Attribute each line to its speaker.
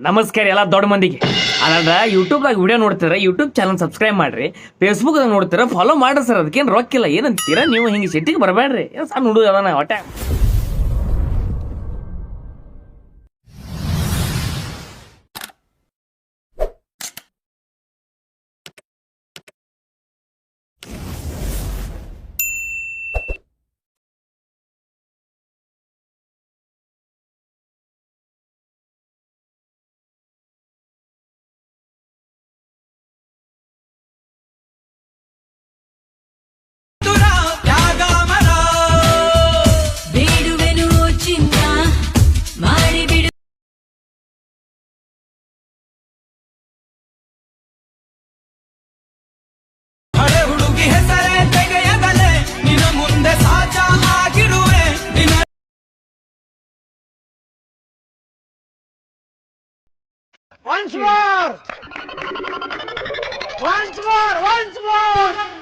Speaker 1: ನಮಸ್ಕಾರ ಎಲ್ಲ ದೊಡ್ಡ ಮಂದಿಗೆ. ಅದ ಯೂಟ್ಯೂಬ್ದಾಗ ವಿಡಿಯೋ ನೋಡ್ತೀರ, ಯೂಟ್ಯೂಬ್ ಚಾನಲ್ ಸಬ್ಸ್ಕ್ರೈಬ್ ಮಾಡ್ರಿ. ಫೇಸ್ಬುಕ್ದಾಗ ನೋಡ್ತೀರ, ಫಾಲೋ ಮಾಡ್ರಿ ಸರ್. ಅದಕ್ಕೇನು ರೊಕ್ಕಿಲ್ಲ. ಏನಂತೀರ ನೀವು? ಹಿಂಗೆ ಸಿಟ್ಟಿಗೆ ಬರಬೇಡ್ರಿ. ಏನು ಸಣ್ಣ ಹುಡುಗ ಅದಾನ ಹೊಟ್ಟೆ.
Speaker 2: Once more! Once more! Once more!